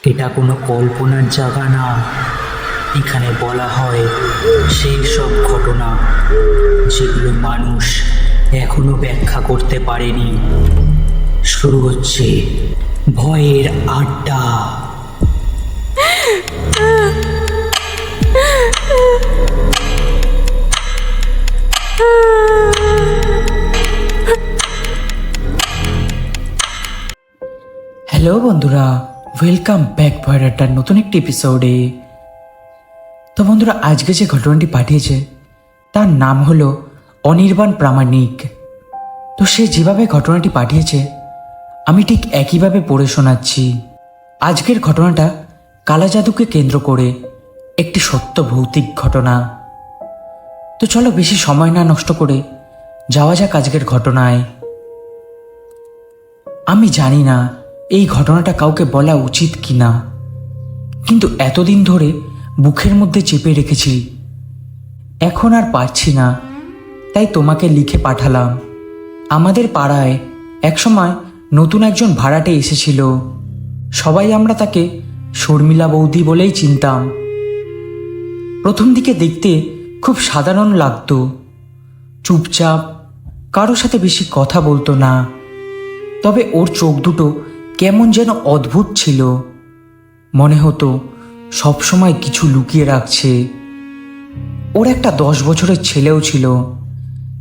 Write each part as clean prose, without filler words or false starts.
এটা কোনো কল্পনার জায়গা না। এখানে বলা হয় সেই সব ঘটনা যেগুলো মানুষ এখনো ব্যাখ্যা করতে পারেনি। শুরু হচ্ছে ভয়ের আড্ডা। হ্যালো বন্ধুরা, ওয়েলকাম ব্যাক ভয়ের আড্ডার নতুন একটি এপিসোডে। তো বন্ধুরা, আজকে যে ঘটনাটি পাঠিয়েছে তার নাম হলো অনির্বাণ প্রামাণিক। তো সে যেভাবে ঘটনাটি পাঠিয়েছে আমি ঠিক একইভাবে পড়ে শোনাচ্ছি। আজকের ঘটনাটা কালা জাদুকে কেন্দ্র করে একটি সত্য ভৌতিক ঘটনা। তো চলো বেশি সময় না নষ্ট করে যাওয়া যাক আজকের ঘটনায়। আমি জানি না এই ঘটনাটা কাউকে বলা উচিত কিনা, কিন্তু এতদিন ধরে বুকের মধ্যে চেপে রেখেছি, এখন আর পারছি না, তাই তোমাকে লিখে পাঠালাম। আমাদের পাড়ায় একসময় নতুন একজন ভাড়াটে এসেছিল। সবাই আমরা তাকে শর্মিলা বৌদি বলেই চিনতাম। প্রথম দিকে দেখতে খুব সাধারণ লাগতো, চুপচাপ, কারো সাথে বেশি কথা বলতো না। তবে ওর চোখ দুটো কেমন যেন অদ্ভুত ছিল, মনে হতো সবসময় কিছু লুকিয়ে রাখছে। ওর একটা 10 বছরের ছেলেও ছিল।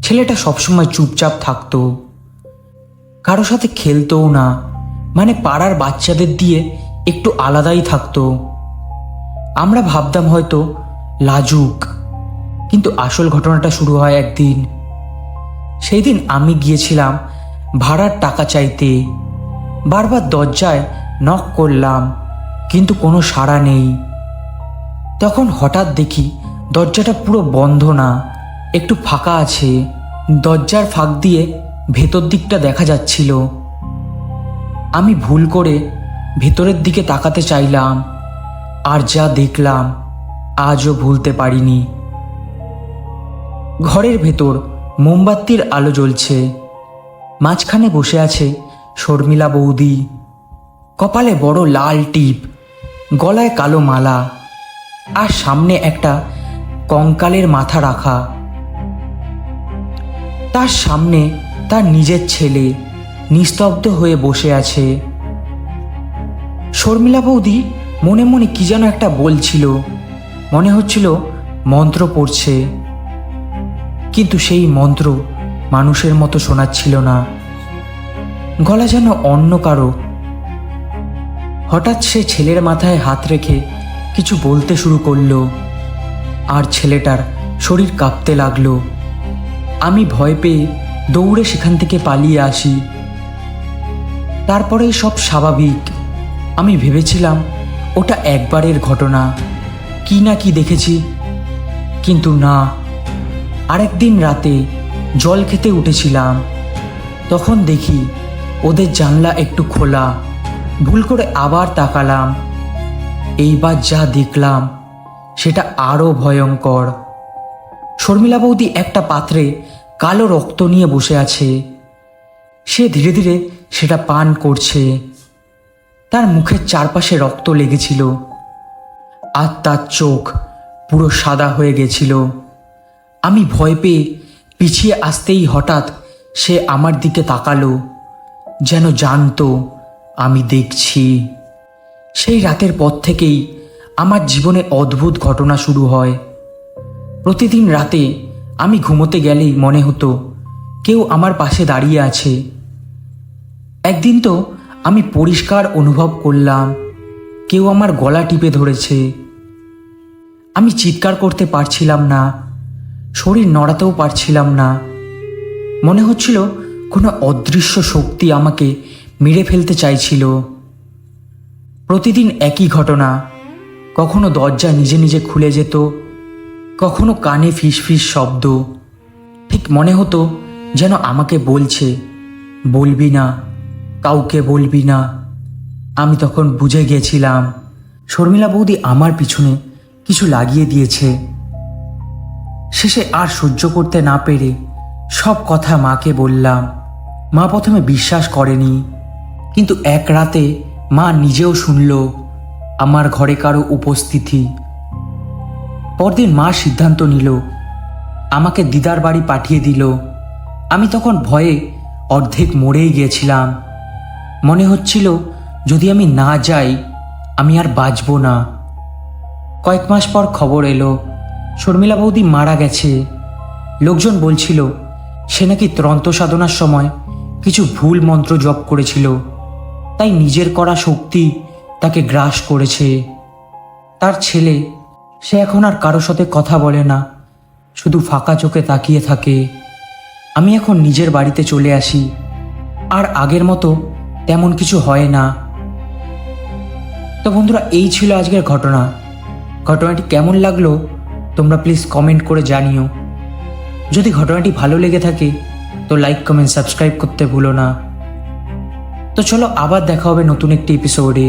ছেলেটা সবসময় চুপচাপ থাকতো, কারো সাথে খেলতোও না, মানে পাড়ার বাচ্চাদের দিয়ে একটু আলাদাই থাকতো। আমরা ভাবতাম হয়তো লাজুক, কিন্তু আসল ঘটনাটা শুরু হয় একদিন। সেই দিন আমি গিয়েছিলাম ভাড়ার টাকা চাইতে। বারবার দরজায় নক করলাম, কিন্তু কোনো সাড়া নেই। তখন হঠাৎ দেখি দরজাটা পুরো বন্ধ না, একটু ফাঁকা আছে। দরজার ফাঁক দিয়ে ভেতর দিকটা দেখা যাচ্ছিল। আমি ভুল করে ভেতরের দিকে তাকাতে চাইলাম, আর যা দেখলাম আজও ভুলতে পারিনি। ঘরের ভেতর মোমবাতির আলো জ্বলছে, মাঝখানে বসে আছে শর্মিলা বৌদি। কপালে বড় লাল টিপ, গলায় কালো মালা, আর সামনে একটা কঙ্কালের মাথা রাখা। তার সামনে তার নিজের ছেলে নিস্তব্ধ হয়ে বসে আছে। শর্মিলা বৌদি মনে মনে কি যেন একটা বলছিল, মনে হচ্ছিল মন্ত্র পড়ছে, কিন্তু সেই মন্ত্র মানুষের মতো শোনাচ্ছিল না, গলা যেন অন্য কারো। হঠাৎ সে ছেলের মাথায় হাত রেখে কিছু বলতে শুরু করলো, আর ছেলেটার শরীর কাঁপতে লাগলো। আমি ভয় পেয়ে দৌড়ে সেখান থেকে পালিয়ে আসি। তারপরে সব স্বাভাবিক। আমি ভেবেছিলাম ওটা একবারের ঘটনা, কি না কি দেখেছি, কিন্তু না। আরেকদিন রাতে জল খেতে উঠেছিলাম, তখন দেখি ওদের জানলা একটু খোলা। ভুল করে আবার তাকালাম। এইবার যা দেখলাম সেটা আরও ভয়ঙ্কর। শর্মিলা বৌদি একটা পাত্রে কালো রক্ত নিয়ে বসে আছে। সে ধীরে ধীরে সেটা পান করছে। তার মুখের চারপাশে রক্ত লেগেছিল, আর তার চোখ পুরো সাদা হয়ে গেছিল। আমি ভয় পেয়ে পিছিয়ে আসতেই হঠাৎ সে আমার দিকে তাকালো, যেন জানতো আমি দেখছি। সেই রাতের পর থেকেই আমার জীবনে অদ্ভুত ঘটনা শুরু হয়। প্রতিদিন রাতে আমি ঘুমোতে গেলেই মনে হতো কেউ আমার পাশে দাঁড়িয়ে আছে। একদিন তো আমি পরিষ্কার অনুভব করলাম কেউ আমার গলা টিপে ধরেছে। আমি চিৎকার করতে পারছিলাম না, শরীর নড়াতেও পারছিলাম না। মনে হচ্ছিল কোনো অদৃশ্য শক্তি আমাকে মেরে ফেলতে চাইছিল। প্রতিদিন একই ঘটনা, কখনো দরজা নিজে নিজে খুলে যেত, কখনো কানে ফিসফিস শব্দ। ঠিক মনে হতো যেন আমাকে বলছে, বলবি না, কাউকে বলবি না। আমি তখন বুঝে গেছিলাম শর্মিলা বৌদি আমার পিছনে কিছু লাগিয়ে দিয়েছে। শেষে আর সহ্য করতে না পেরে সব কথা মাকে বললাম। মা প্রথমে বিশ্বাস করেনি, কিন্তু এক রাতে মা নিজেও শুনল আমার ঘরে কারো উপস্থিতি। পরদিন মা সিদ্ধান্ত নিল, আমাকে দিদার বাড়ি পাঠিয়ে দিল। আমি তখন ভয়ে অর্ধেক মরেই গিয়েছিলাম। মনে হচ্ছিল যদি আমি না যাই আমি আর বাঁচব না। কয়েক মাস পর খবর এলো শর্মিলা বৌদি মারা গেছে। লোকজন বলছিল সে নাকি ত্রন্ত সাধনার সময় কিছু ভুল মন্ত্র জপ করেছিল, তাই নিজের করা শক্তি তাকে গ্রাস করেছে। তার ছেলে, সে এখন আর কারো সাথে কথা বলে না, শুধু ফাঁকা চোখে তাকিয়ে থাকে। আমি এখন নিজের বাড়িতে চলে আসি, আর আগের মতো তেমন কিছু হয় না। তো বন্ধুরা, এই ছিল আজকের ঘটনা। ঘটনাটি কেমন লাগলো তোমরা প্লিজ কমেন্ট করে জানিও। যদি ঘটনাটি ভালো লেগে থাকে তো লাইক, কমেন্ট, সাবস্ক্রাইব করতে ভুলো না। তো চলো আবার দেখা হবে নতুন একটি এপিসোডে।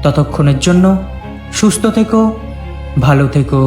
ততক্ষণের জন্য সুস্থ থেকো, ভালো থেকো।